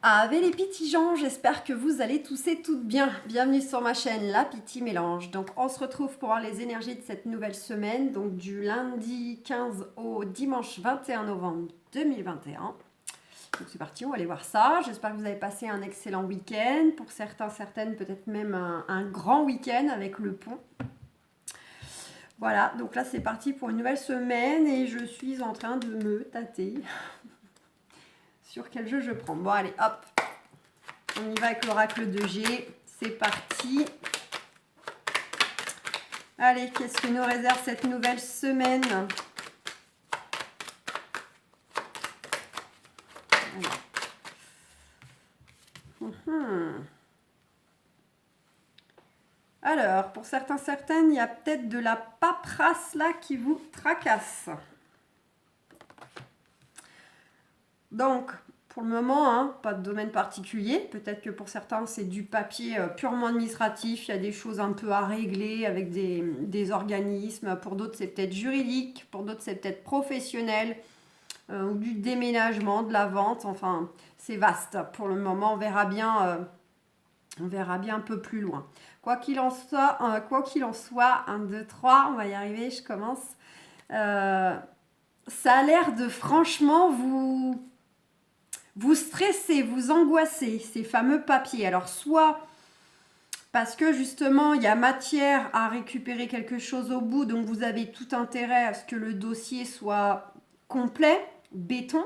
Ave les petits gens, j'espère que vous allez tous et toutes bien. Bienvenue sur ma chaîne La Petite Mélange. Donc on se retrouve pour voir les énergies de cette nouvelle semaine, donc du lundi 15 au dimanche 21 novembre 2021. Donc c'est parti, on va aller voir ça. J'espère que vous avez passé un excellent week-end. Pour certains, certaines, peut-être même un grand week-end avec le pont. Voilà, donc là c'est parti pour une nouvelle semaine et je suis en train de me tâter sur quel jeu je prends. Bon allez, hop, on y va avec l'oracle de G. C'est parti. Allez, qu'est-ce que nous réserve cette nouvelle semaine? Alors, pour certains, certaines, il y a peut-être de la paperasse là qui vous tracasse. Donc, pour le moment, hein, pas de domaine particulier. Peut-être que pour certains, c'est du papier purement administratif. Il y a des choses un peu à régler avec des organismes. Pour d'autres, c'est peut-être juridique. Pour d'autres, c'est peut-être professionnel. Ou du déménagement, de la vente. Enfin, c'est vaste. Pour le moment, on verra bien un peu plus loin. Quoi qu'il en soit, 1, 2, 3, on va y arriver, je commence. Ça a l'air de franchement vous stresser, vous angoisser, ces fameux papiers. Alors, soit parce que justement, il y a matière à récupérer quelque chose au bout, donc vous avez tout intérêt à ce que le dossier soit complet, béton.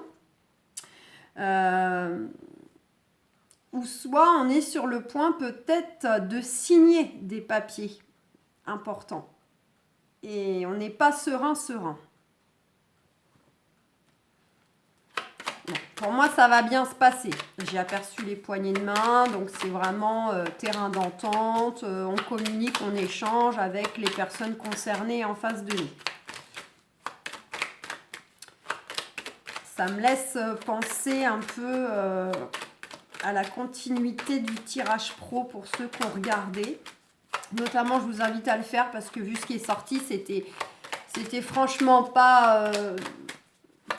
Ou soit on est sur le point peut-être de signer des papiers importants. Et on n'est pas serein. Bon, pour moi, ça va bien se passer. J'ai aperçu les poignées de main, donc c'est vraiment terrain d'entente. On communique, on échange avec les personnes concernées en face de nous. Ça me laisse penser un peu à la continuité du tirage pro pour ceux qui ont regardé. Notamment, je vous invite à le faire parce que vu ce qui est sorti, c'était franchement pas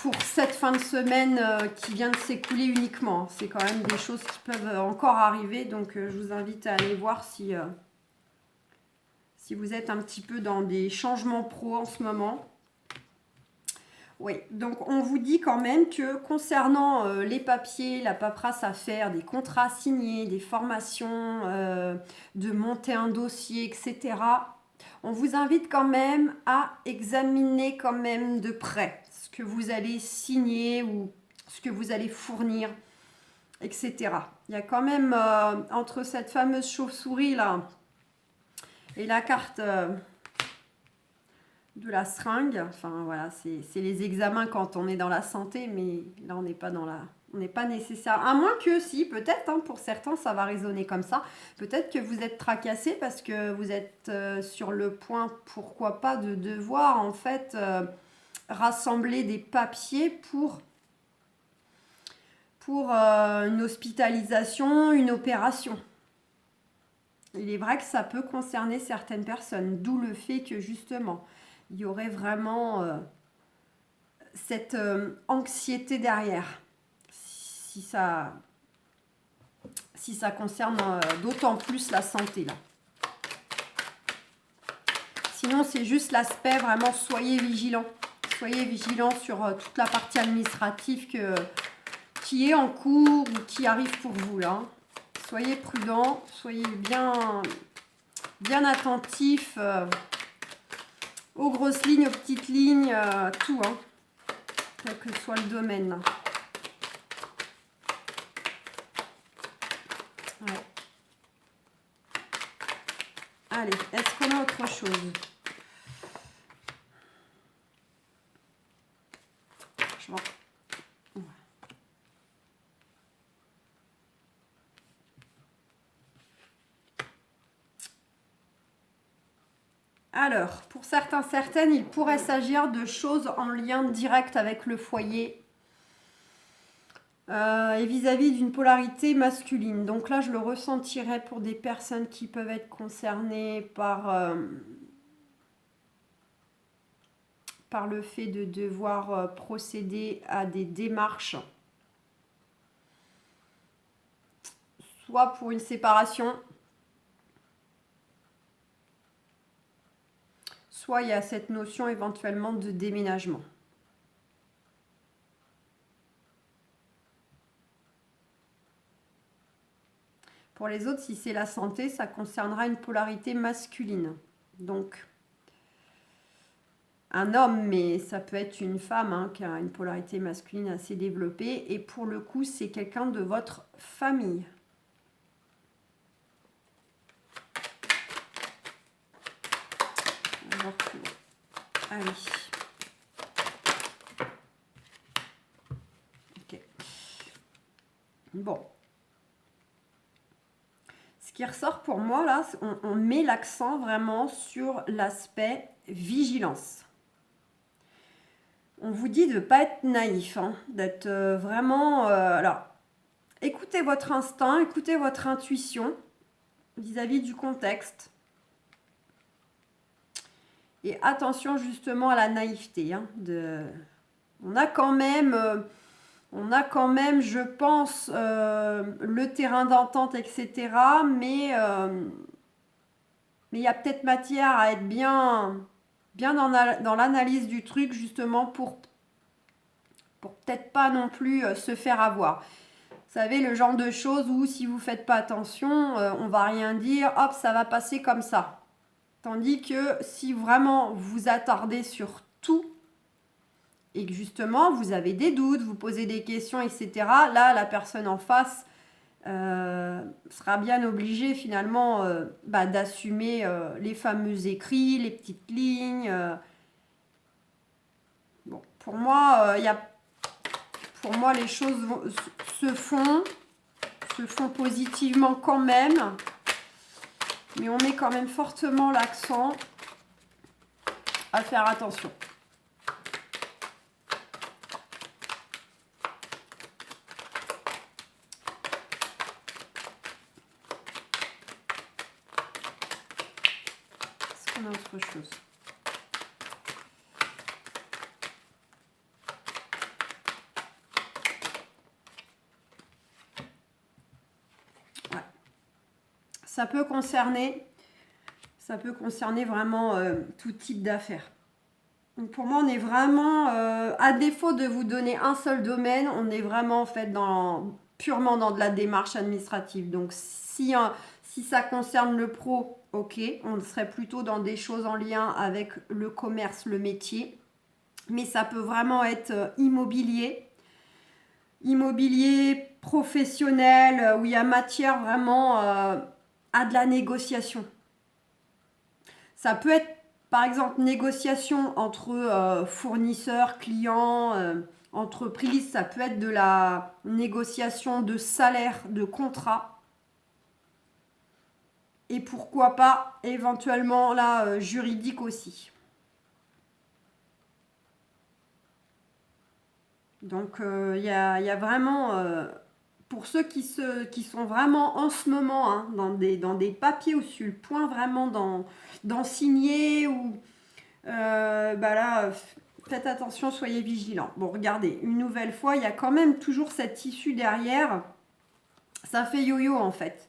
pour cette fin de semaine qui vient de s'écouler uniquement. C'est quand même des choses qui peuvent encore arriver. Donc, je vous invite à aller voir si vous êtes un petit peu dans des changements pro en ce moment. Oui, donc on vous dit quand même que concernant les papiers, la paperasse à faire, des contrats signés, des formations, de monter un dossier, etc., on vous invite quand même à examiner quand même de près ce que vous allez signer ou ce que vous allez fournir, etc. Il y a quand même entre cette fameuse chauve-souris là et la carte de la seringue. Enfin voilà, c'est les examens quand on est dans la santé, mais là on n'est pas dans la... On n'est pas nécessaire. À moins que si, peut-être, hein, pour certains, ça va résonner comme ça. Peut-être que vous êtes tracassé parce que vous êtes sur le point, pourquoi pas, de devoir en fait rassembler des papiers pour une hospitalisation, une opération. Il est vrai que ça peut concerner certaines personnes, d'où le fait que justement, il y aurait vraiment cette anxiété derrière, si ça concerne d'autant plus la santé là. Sinon, c'est juste l'aspect vraiment soyez vigilants. Soyez vigilants sur toute la partie administrative qui est en cours ou qui arrive pour vous là. Soyez prudents, soyez bien attentifs aux grosses lignes, aux petites lignes, tout, hein, quel que soit le domaine. Ouais. Allez, est-ce qu'on a autre chose? Je vois. Alors, pour certains, certaines, il pourrait s'agir de choses en lien direct avec le foyer et vis-à-vis d'une polarité masculine. Donc là, je le ressentirais pour des personnes qui peuvent être concernées par le fait de devoir procéder à des démarches soit pour une séparation, soit il y a cette notion éventuellement de déménagement. Pour les autres, si c'est la santé, ça concernera une polarité masculine. Donc, un homme, mais ça peut être une femme hein, qui a une polarité masculine assez développée. Et pour le coup, c'est quelqu'un de votre famille. Allez. Ok. Bon. Ce qui ressort pour moi, là, on met l'accent vraiment sur l'aspect vigilance. On vous dit de ne pas être naïf, hein, d'être vraiment... alors, écoutez votre instinct, écoutez votre intuition vis-à-vis du contexte. Et attention justement à la naïveté. Hein, on a quand même, je pense, le terrain d'entente, etc. Mais il y a peut-être matière à être bien dans l'analyse du truc, justement, pour peut-être pas non plus se faire avoir. Vous savez, le genre de choses où si vous faites pas attention, on va rien dire, hop, ça va passer comme ça. Tandis que si vraiment vous attardez sur tout et que justement vous avez des doutes, vous posez des questions, etc., là, la personne en face sera bien obligée finalement d'assumer les fameux écrits, les petites lignes. Bon, pour moi, les choses se font positivement quand même. Mais on met quand même fortement l'accent à faire attention. Est-ce qu'on a autre chose ? Ouais. Ça peut concerner vraiment tout type d'affaires. Donc pour moi, on est vraiment, à défaut de vous donner un seul domaine, on est vraiment en fait purement dans de la démarche administrative. Donc si ça concerne le pro, ok, on serait plutôt dans des choses en lien avec le commerce, le métier. Mais ça peut vraiment être immobilier professionnel, où il y a matière vraiment à de la négociation. Ça peut être, par exemple, négociation entre fournisseurs, clients, entreprises. Ça peut être de la négociation de salaire, de contrat. Et pourquoi pas, éventuellement, là, juridique aussi. Donc, il y a vraiment... pour ceux qui sont vraiment en ce moment hein, dans des papiers ou sur le point vraiment d'en signer ou là faites attention, soyez vigilants. Bon, regardez, une nouvelle fois, il y a quand même toujours cette issue derrière. Ça fait yo-yo en fait.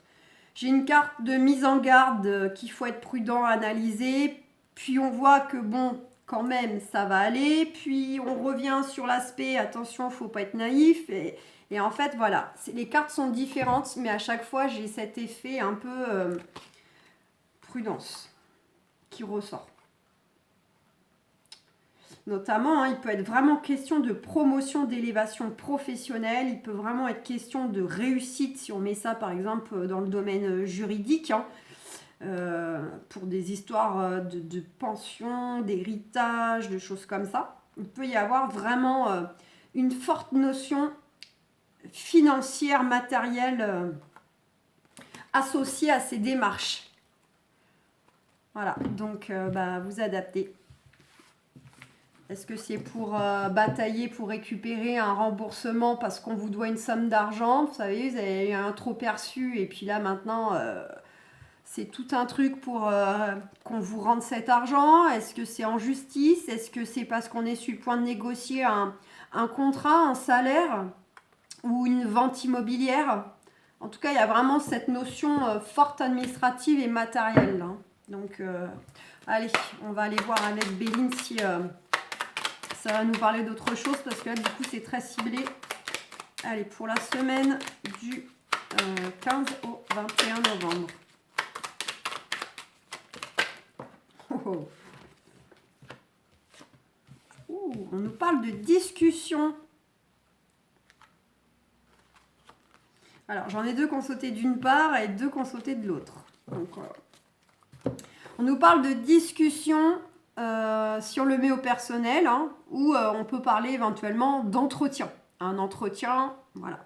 J'ai une carte de mise en garde qu'il faut être prudent, analyser. Puis on voit que bon, quand même, ça va aller. Puis on revient sur l'aspect, attention, faut pas être naïf. Et en fait, voilà, les cartes sont différentes, mais à chaque fois, j'ai cet effet un peu prudence qui ressort. Notamment, hein, il peut être vraiment question de promotion, d'élévation professionnelle. Il peut vraiment être question de réussite, si on met ça, par exemple, dans le domaine juridique, hein, pour des histoires de pension, d'héritage, de choses comme ça. Il peut y avoir vraiment une forte notion financière, matérielle associée à ces démarches. Voilà, donc vous adaptez. Est-ce que c'est pour batailler pour récupérer un remboursement parce qu'on vous doit une somme d'argent? Vous savez, vous avez eu un trop perçu et puis là maintenant c'est tout un truc pour qu'on vous rende cet argent. Est-ce que c'est en justice? Est-ce que c'est parce qu'on est sur le point de négocier un contrat, un salaire ou une vente immobilière? En tout cas, il y a vraiment cette notion forte administrative et matérielle. Là. Donc, allez, on va aller voir avec Béline si ça va nous parler d'autre chose. Parce que là, du coup, c'est très ciblé. Allez, pour la semaine du 15 au 21 novembre. Oh, oh. Ouh, on nous parle de discussion. Alors, j'en ai deux qui ont sauté d'une part et deux qui ont sauté de l'autre. Donc, on nous parle de discussion si on le met au personnel, hein, ou on peut parler éventuellement d'entretien. Un entretien, voilà.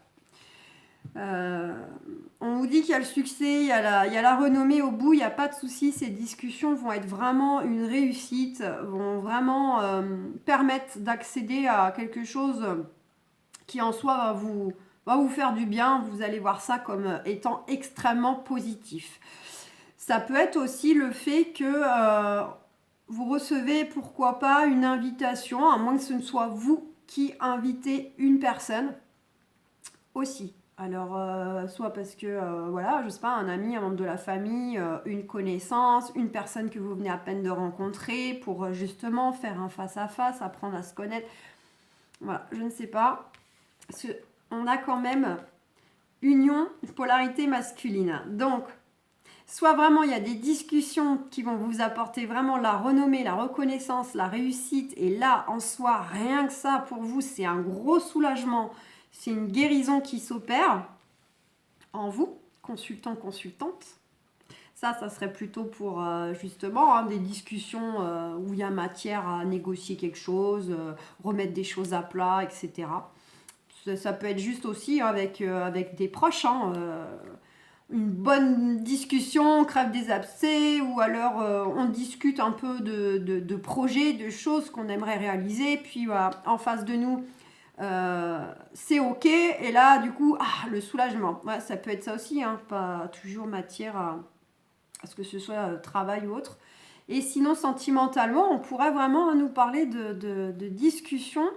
On vous dit qu'il y a le succès, il y a la renommée au bout, il n'y a pas de souci. Ces discussions vont être vraiment une réussite, vont vraiment permettre d'accéder à quelque chose qui en soi va vous faire du bien. Vous allez voir ça comme étant extrêmement positif. Ça peut être aussi le fait que vous recevez, pourquoi pas, une invitation, à moins que ce ne soit vous qui invitez une personne aussi. Alors, soit parce que, voilà, je sais pas, un ami, un membre de la famille, une connaissance, une personne que vous venez à peine de rencontrer pour justement faire un face-à-face, apprendre à se connaître. Voilà, je ne sais pas. Parce qu'on a quand même union, polarité masculine. Donc, soit vraiment il y a des discussions qui vont vous apporter vraiment la renommée, la reconnaissance, la réussite. Et là, en soi, rien que ça, pour vous, c'est un gros soulagement. C'est une guérison qui s'opère en vous, consultant, consultante. Ça serait plutôt pour justement des discussions où il y a matière à négocier quelque chose, remettre des choses à plat, etc. Ça peut être juste aussi avec des proches, hein, une bonne discussion, on crève des abcès, ou alors on discute un peu de projets, de choses qu'on aimerait réaliser, puis en face de nous, c'est ok, et là du coup le soulagement, ouais, ça peut être ça aussi, hein, pas toujours matière à ce que ce soit travail ou autre. Et sinon sentimentalement, on pourrait vraiment nous parler de discussions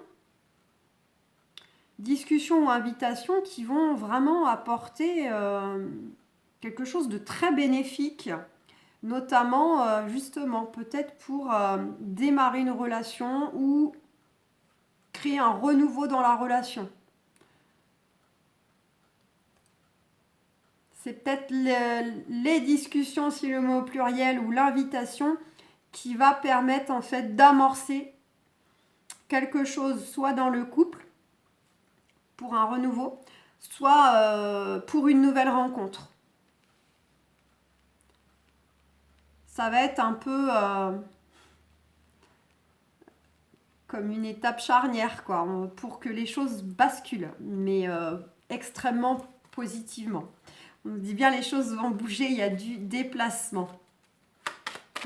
ou invitations qui vont vraiment apporter quelque chose de très bénéfique, notamment justement peut-être pour démarrer une relation ou créer un renouveau dans la relation. C'est peut-être les discussions, si le mot au pluriel, ou l'invitation qui va permettre en fait d'amorcer quelque chose, soit dans le couple, pour un renouveau, soit pour une nouvelle rencontre. Ça va être un peu comme une étape charnière, quoi, pour que les choses basculent, mais extrêmement positivement. On dit bien les choses vont bouger, il y a du déplacement.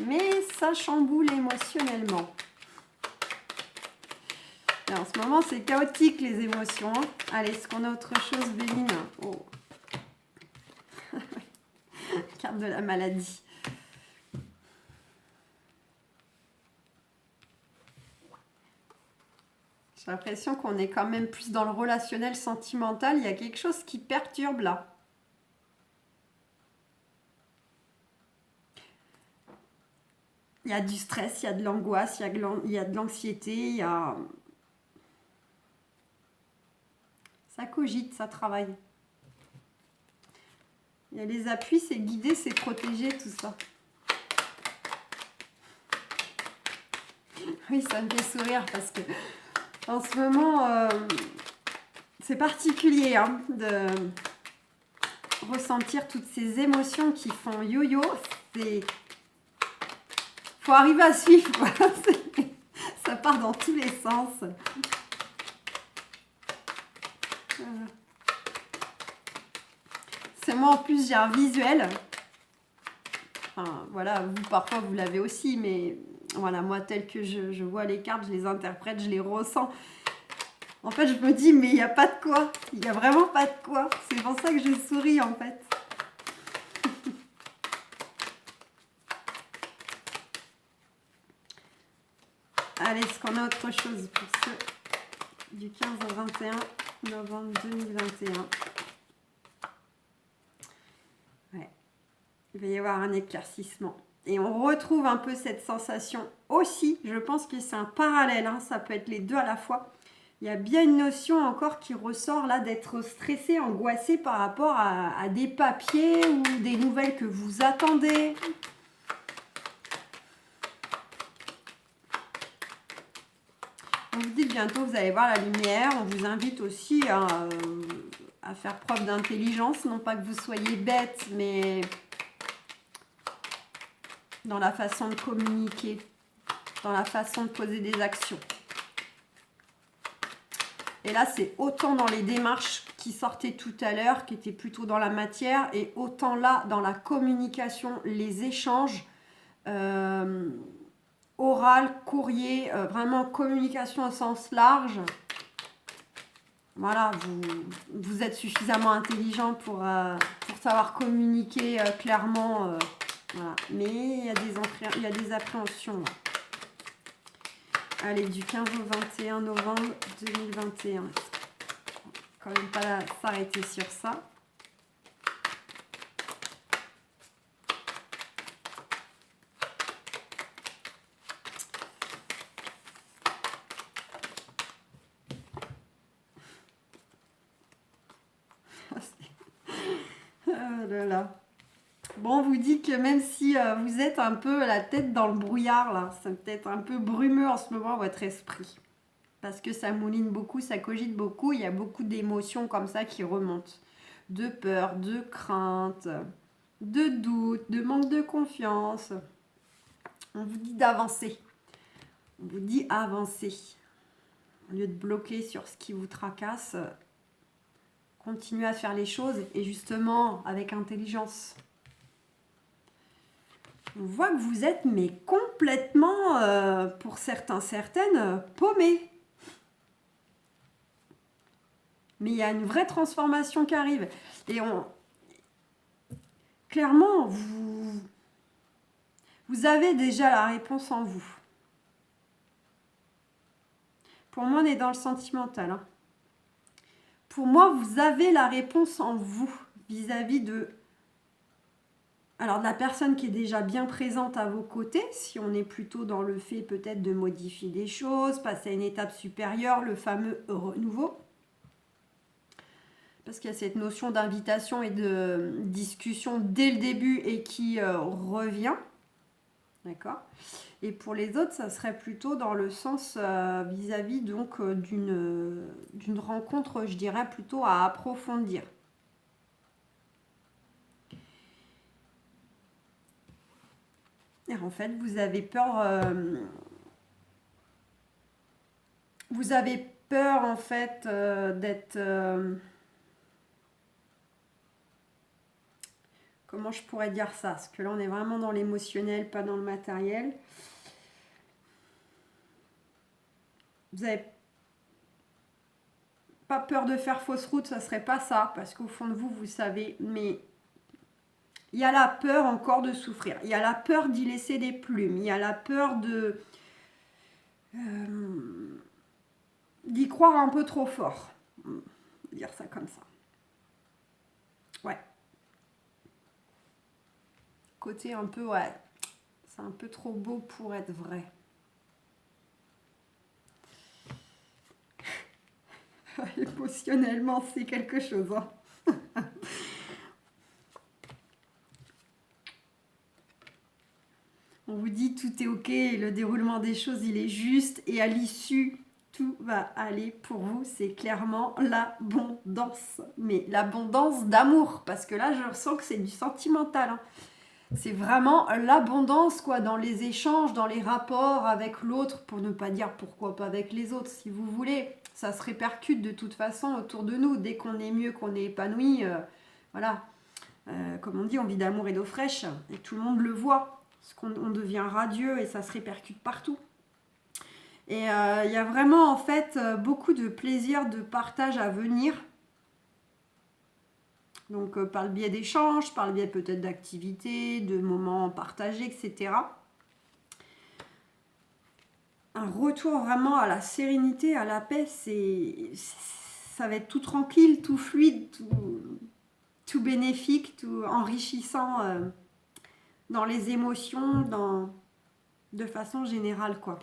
Mais ça chamboule émotionnellement. Et en ce moment, c'est chaotique les émotions. Hein. Allez, est-ce qu'on a autre chose, Béline? Oh. Carte de la maladie. J'ai l'impression qu'on est quand même plus dans le relationnel sentimental. Il y a quelque chose qui perturbe là. Il y a du stress, il y a de l'angoisse, il y a de l'anxiété, il y a... Ça cogite, ça travaille. Il y a les appuis, c'est guider, c'est protéger, tout ça. Oui, ça me fait sourire parce que en ce moment, c'est particulier hein, de ressentir toutes ces émotions qui font yo-yo. Faut arriver à suivre, quoi. Ça part dans tous les sens. C'est moi en plus, j'ai un visuel. Enfin, voilà, vous parfois vous l'avez aussi, mais voilà, moi tel que je vois les cartes, je les interprète, je les ressens. En fait, je me dis, mais il n'y a pas de quoi. Il n'y a vraiment pas de quoi. C'est pour ça que je souris, en fait. Allez, est-ce qu'on a autre chose pour ceux du 15 au 21 novembre 2021? va y avoir un éclaircissement. Et on retrouve un peu cette sensation aussi. Je pense que c'est un parallèle, hein, ça peut être les deux à la fois. Il y a bien une notion encore qui ressort là d'être stressé, angoissé par rapport à des papiers ou des nouvelles que vous attendez. On vous dit que bientôt vous allez voir la lumière. On vous invite aussi à faire preuve d'intelligence. Non pas que vous soyez bête, mais dans la façon de communiquer, dans la façon de poser des actions. Et là, c'est autant dans les démarches qui sortaient tout à l'heure, qui étaient plutôt dans la matière, et autant là, dans la communication, les échanges, oral, courrier, vraiment communication au sens large. Voilà, vous êtes suffisamment intelligent pour savoir communiquer clairement. Voilà. Mais il y a des appréhensions. Là. Allez, du 15 au 21 novembre 2021. Quand même pas s'arrêter sur ça. Oh là là. Bon, on vous dit que même si vous êtes un peu la tête dans le brouillard, là, c'est peut-être un peu brumeux en ce moment, votre esprit. Parce que ça mouline beaucoup, ça cogite beaucoup, il y a beaucoup d'émotions comme ça qui remontent. De peur, de crainte, de doute, de manque de confiance. On vous dit d'avancer. On vous dit avancer. Au lieu de bloquer sur ce qui vous tracasse, continuez à faire les choses et justement avec intelligence. On voit que vous êtes mais complètement, pour certains, certaines, paumés. Mais il y a une vraie transformation qui arrive. Et clairement, vous avez déjà la réponse en vous. Pour moi, on est dans le sentimental. Hein. Pour moi, vous avez la réponse en vous vis-à-vis de la personne qui est déjà bien présente à vos côtés, si on est plutôt dans le fait peut-être de modifier des choses, passer à une étape supérieure, le fameux renouveau. Parce qu'il y a cette notion d'invitation et de discussion dès le début et qui revient. D'accord ? Et pour les autres, ça serait plutôt dans le sens vis-à-vis donc d'une rencontre, je dirais, plutôt à approfondir. Et en fait, vous avez peur en fait d'être comment je pourrais dire ça? Parce que là, on est vraiment dans l'émotionnel, pas dans le matériel. Vous n'avez pas peur de faire fausse route, ça serait pas ça, parce qu'au fond de vous, vous savez, mais il y a la peur encore de souffrir, il y a la peur d'y laisser des plumes, il y a la peur d'y croire un peu trop fort. On va dire ça comme ça. Ouais. Côté un peu, ouais, c'est un peu trop beau pour être vrai. Émotionnellement, c'est quelque chose. Hein. On vous dit tout est ok, le déroulement des choses il est juste et à l'issue tout va aller pour vous. C'est clairement l'abondance, mais l'abondance d'amour parce que là je ressens que c'est du sentimental. Hein. C'est vraiment l'abondance quoi dans les échanges, dans les rapports avec l'autre, pour ne pas dire pourquoi pas avec les autres si vous voulez. Ça se répercute de toute façon autour de nous. Dès qu'on est mieux, qu'on est épanoui, voilà. Comme on dit, on vit d'amour et d'eau fraîche et tout le monde le voit. Parce qu'on devient radieux et ça se répercute partout. Et il y a vraiment en fait beaucoup de plaisir de partage à venir. Donc par le biais d'échanges, par le biais peut-être d'activités, de moments partagés, etc. Un retour vraiment à la sérénité, à la paix, ça va être tout tranquille, tout fluide, tout bénéfique, tout enrichissant dans les émotions, de façon générale, quoi.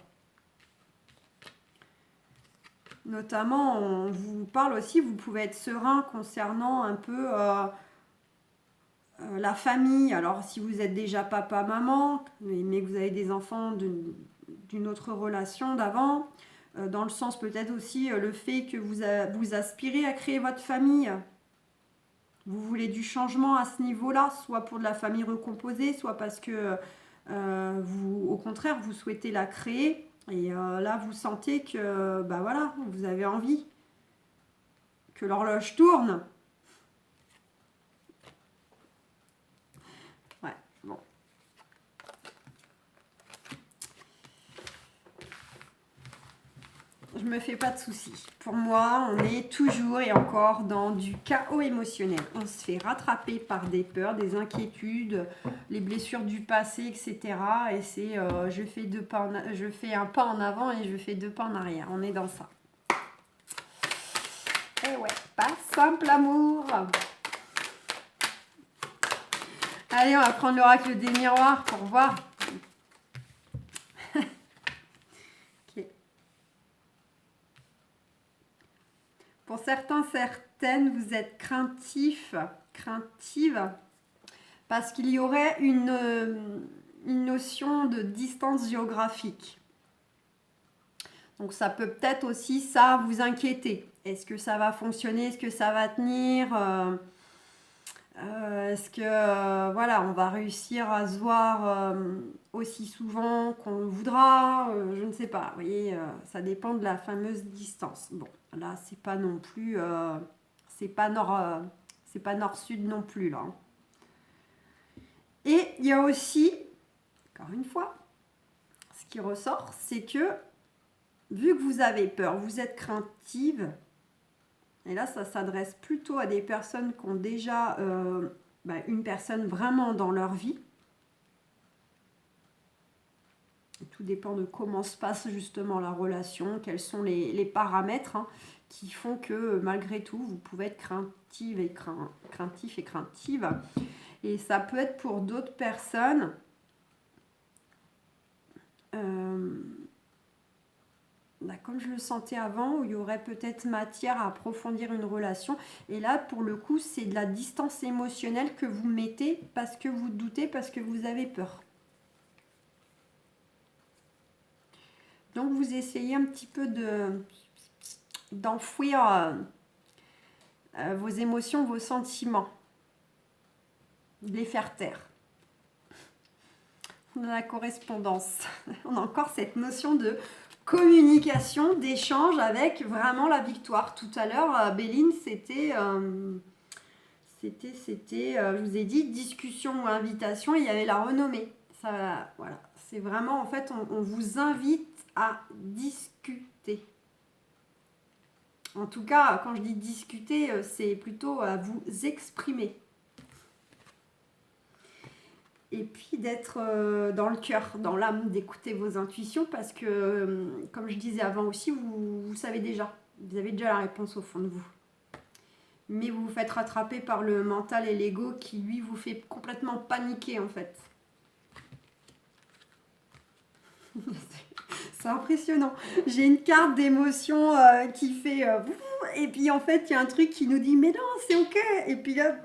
Notamment, on vous parle aussi, vous pouvez être serein concernant un peu la famille. Alors, si vous êtes déjà papa, maman, mais que vous avez des enfants d'une autre relation d'avant, dans le sens peut-être aussi le fait que vous aspirez à créer votre famille. Vous voulez du changement à ce niveau-là, soit pour de la famille recomposée, soit parce que vous, au contraire, vous souhaitez la créer. Et là, vous sentez que, bah voilà, vous avez envie que l'horloge tourne. Ouais, bon. Je me fais pas de soucis. Pour moi, on est toujours et encore dans du chaos émotionnel. On se fait rattraper par des peurs, des inquiétudes, les blessures du passé, etc. Et c'est je fais un pas en avant et je fais 2 pas en arrière. On est dans ça. Et ouais, pas simple l'amour. Allez, on va prendre l'oracle des miroirs pour voir. Ok. Pour certains, certaines, vous êtes craintive, parce qu'il y aurait une notion de distance géographique. Donc ça peut peut-être aussi ça vous inquiéter. Est-ce que ça va fonctionner? Est-ce que ça va tenir? Est-ce que voilà, on va réussir à se voir aussi souvent qu'on le voudra? Je ne sais pas. Vous voyez, ça dépend de la fameuse distance. Bon, là, c'est pas non plus, c'est pas nord-sud non plus là. Et il y a aussi, encore une fois, ce qui ressort, c'est que vu que vous avez peur, vous êtes craintive. Et là, ça s'adresse plutôt à des personnes qui ont déjà une personne vraiment dans leur vie. Tout dépend de comment se passe justement la relation, quels sont les paramètres qui font que malgré tout, vous pouvez être craintif et craintive. Et ça peut être pour d'autres personnes. Comme je le sentais avant, où il y aurait peut-être matière à approfondir une relation. Et là, pour le coup, c'est de la distance émotionnelle que vous mettez parce que vous doutez, parce que vous avez peur. Donc, vous essayez un petit peu d'enfouir vos émotions, vos sentiments, de les faire taire. On a la correspondance. On a encore cette notion de communication, d'échange avec vraiment la victoire. Tout à l'heure, Béline, c'était, je vous ai dit, discussion ou invitation, et il y avait la renommée. Ça, voilà. C'est vraiment, en fait, on vous invite à discuter. En tout cas, quand je dis discuter, c'est plutôt à vous exprimer. Et puis d'être dans le cœur, dans l'âme, d'écouter vos intuitions parce que, comme je disais avant aussi, vous savez déjà. Vous avez déjà la réponse au fond de vous. Mais vous vous faites rattraper par le mental et l'ego qui, lui, vous fait complètement paniquer, en fait. C'est impressionnant. J'ai une carte d'émotion qui fait... et puis, en fait, il y a un truc qui nous dit « Mais non, c'est OK !» Et puis là...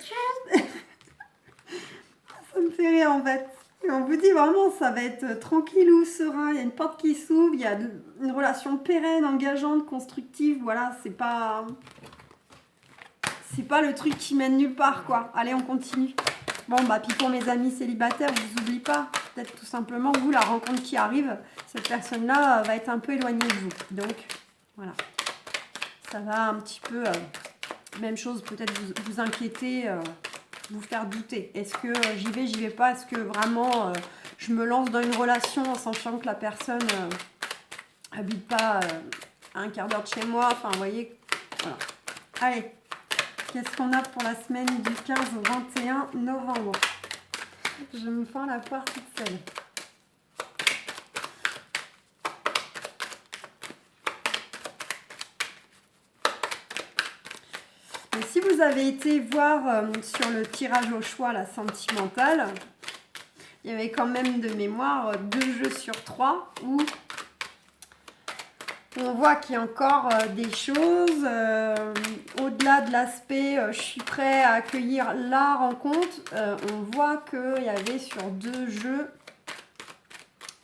ça me fait rire, en fait. Et on vous dit vraiment, ça va être tranquillou, serein, il y a une porte qui s'ouvre, il y a une relation pérenne, engageante, constructive, voilà, c'est pas le truc qui mène nulle part, quoi. Allez, on continue. Bon, bah, puis pour mes amis célibataires, je vous oublie pas, peut-être tout simplement, vous, la rencontre qui arrive, cette personne-là va être un peu éloignée de vous. Donc, voilà. Ça va un petit peu, même chose, peut-être vous inquiéter, vous faire douter. Est-ce que j'y vais pas? Est-ce que vraiment je me lance dans une relation en sachant que la personne habite pas à un quart d'heure de chez moi? Enfin, vous voyez, voilà. Allez, qu'est-ce qu'on a pour la semaine du 15 au 21 novembre? Je me fends la poire toute seule. Et si vous avez été voir sur le tirage au choix, la sentimentale, il y avait quand même de mémoire 2 jeux sur 3 où on voit qu'il y a encore des choses. Au-delà de l'aspect je suis prêt à accueillir la rencontre, on voit qu'il y avait sur 2 jeux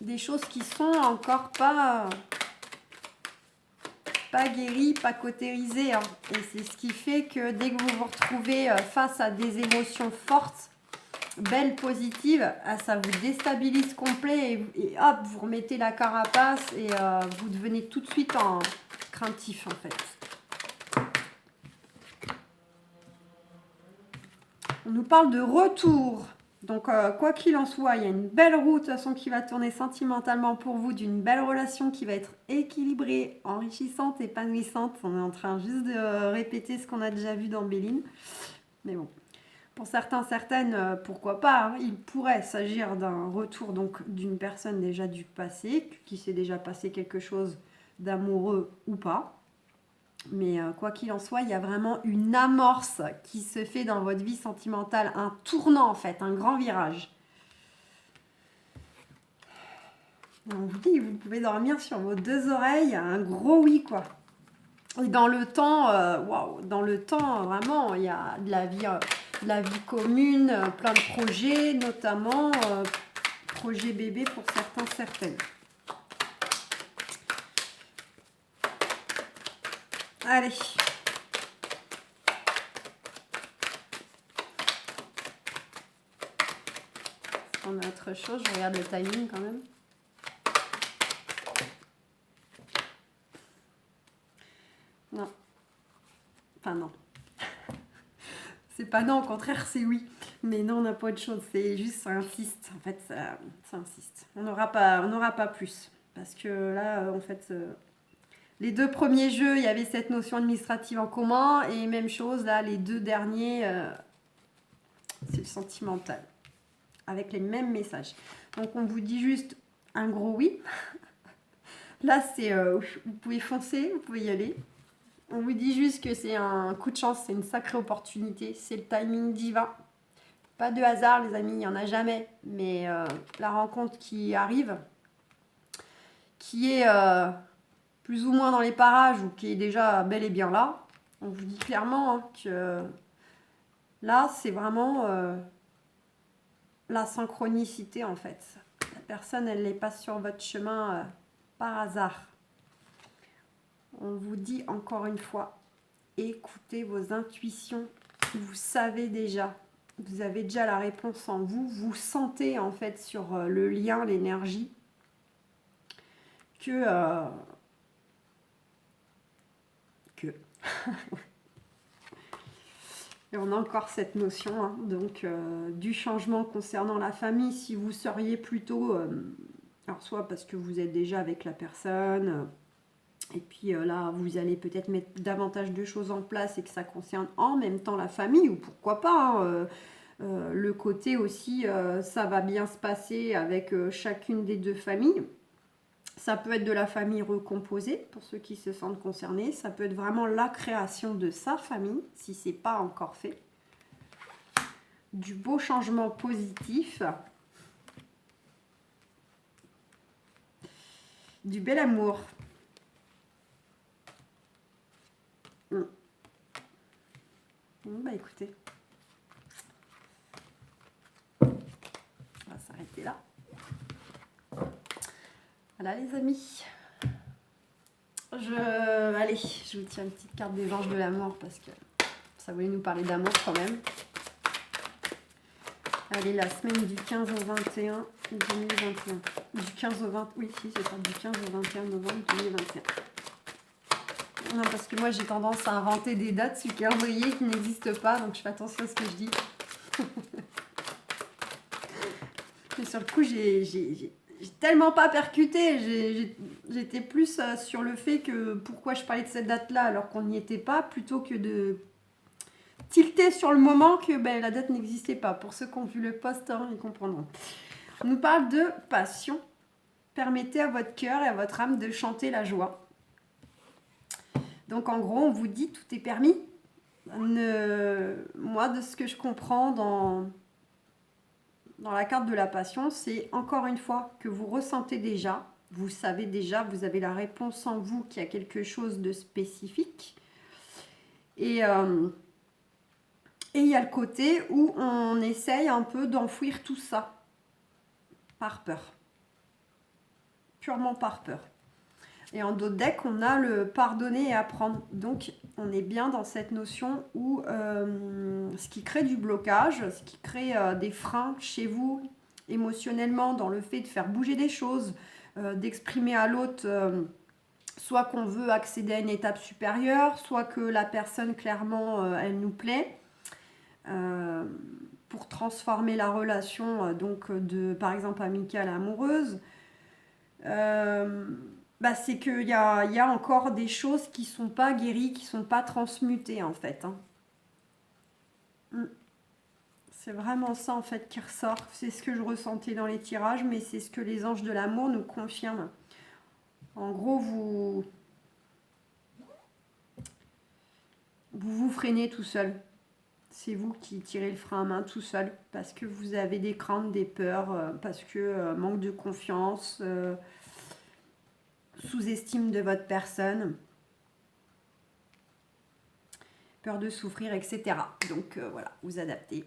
des choses qui sont encore pas guéries, pas cautérisées. Hein. Et c'est ce qui fait que dès que vous vous retrouvez face à des émotions fortes, belle positive, ça vous déstabilise complet et hop, vous remettez la carapace et vous devenez tout de suite craintif en fait. On nous parle de retour. Donc quoi qu'il en soit, il y a une belle roue de toute façon qui va tourner sentimentalement pour vous, d'une belle relation qui va être équilibrée, enrichissante, épanouissante. On est en train juste de répéter ce qu'on a déjà vu dans Béline. Mais bon. Pour certains, certaines, pourquoi pas, hein, il pourrait s'agir d'un retour donc d'une personne déjà du passé, qui s'est déjà passé quelque chose d'amoureux ou pas. Mais quoi qu'il en soit, il y a vraiment une amorce qui se fait dans votre vie sentimentale, un tournant en fait, un grand virage. On vous dit, vous pouvez dormir sur vos 2 oreilles, un gros oui quoi. Et dans le temps, waouh, dans le temps, vraiment, il y a de la vie commune, plein de projets, notamment projet bébé pour certains, certaines. Allez. On a autre chose, je regarde le timing quand même. Non. Enfin non. C'est pas non, au contraire c'est oui. Mais non, on n'a pas autre chose. C'est juste, ça insiste. En fait, ça insiste. On n'aura pas plus. Parce que là, en fait, les 2 premiers jeux, il y avait cette notion administrative en commun. Et même chose, là, les 2 derniers, c'est le sentimental. Avec les mêmes messages. Donc, on vous dit juste un gros oui. Là, c'est vous pouvez foncer, vous pouvez y aller. On vous dit juste que c'est un coup de chance, c'est une sacrée opportunité. C'est le timing divin. Pas de hasard, les amis, il n'y en a jamais. Mais la rencontre qui arrive, qui est plus ou moins dans les parages ou qui est déjà bel et bien là, on vous dit clairement hein, que là, c'est vraiment la synchronicité en fait. La personne, elle n'est pas sur votre chemin par hasard. On vous dit encore une fois, écoutez vos intuitions. Vous savez déjà. Vous avez déjà la réponse en vous. Vous sentez en fait sur le lien, l'énergie, que et on a encore cette notion hein, donc du changement concernant la famille. Si vous seriez plutôt, alors soit parce que vous êtes déjà avec la personne, et puis là vous allez peut-être mettre davantage de choses en place et que ça concerne en même temps la famille, ou pourquoi pas hein, le côté aussi ça va bien se passer avec chacune des 2 familles. Ça peut être de la famille recomposée pour ceux qui se sentent concernés. Ça peut être vraiment la création de sa famille si ce n'est pas encore fait. Du beau changement positif. Du bel amour. Bah écoutez. On va s'arrêter là. Voilà les amis. Allez, je vous tiens une petite carte des anges de l'amour parce que ça voulait nous parler d'amour quand même. Allez, la semaine du 15 au 21 2021. Du 15 au 20... Oui, si, c'est ça, du 15 au 21 novembre 2021. Non, parce que moi, j'ai tendance à inventer des dates sur le calendrier qui n'existent pas, donc je fais attention à ce que je dis. Mais sur le coup, j'ai tellement pas percuté. J'étais plus sur le fait que pourquoi je parlais de cette date-là alors qu'on n'y était pas, plutôt que de tilter sur le moment que la date n'existait pas. Pour ceux qui ont vu le post, hein, ils comprendront. On nous parle de passion. Permettez à votre cœur et à votre âme de chanter la joie. Donc en gros, on vous dit tout est permis. Moi, de ce que je comprends dans la carte de la passion, c'est encore une fois que vous ressentez déjà, vous savez déjà, vous avez la réponse en vous qu'il y a quelque chose de spécifique. Et il y a le côté où on essaye un peu d'enfouir tout ça par peur. Purement par peur. Et en d'autres decks, on a le pardonner et apprendre. Donc, on est bien dans cette notion où ce qui crée du blocage, ce qui crée des freins chez vous émotionnellement dans le fait de faire bouger des choses, d'exprimer à l'autre soit qu'on veut accéder à une étape supérieure, soit que la personne, clairement, elle nous plaît. Pour transformer la relation, donc de, par exemple, amicale à amoureuse. C'est qu'il y a encore des choses qui sont pas guéries, qui sont pas transmutées en fait. C'est vraiment ça en fait qui ressort. C'est ce que je ressentais dans les tirages, mais c'est ce que les anges de l'amour nous confirment. En gros, vous freinez tout seul. C'est vous qui tirez le frein à main tout seul parce que vous avez des craintes, des peurs, parce que manque de confiance, sous-estime de votre personne, peur de souffrir, etc. Donc voilà, vous adaptez.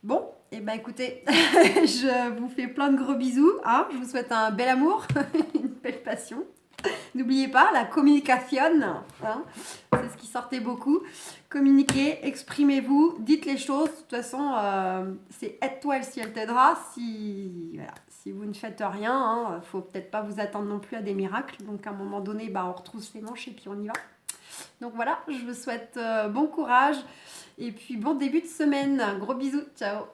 Bon, et ben écoutez, je vous fais plein de gros bisous. Hein, je vous souhaite un bel amour, une belle passion. N'oubliez pas, la communication, hein, c'est ce qui sortait beaucoup. Communiquez, exprimez-vous, dites les choses. De toute façon, c'est aide-toi et le ciel t'aidera. Si vous ne faites rien, hein, faut peut-être pas vous attendre non plus à des miracles. Donc à un moment donné, on retrousse les manches et puis on y va. Donc voilà, je vous souhaite bon courage et puis bon début de semaine. Gros bisous, ciao.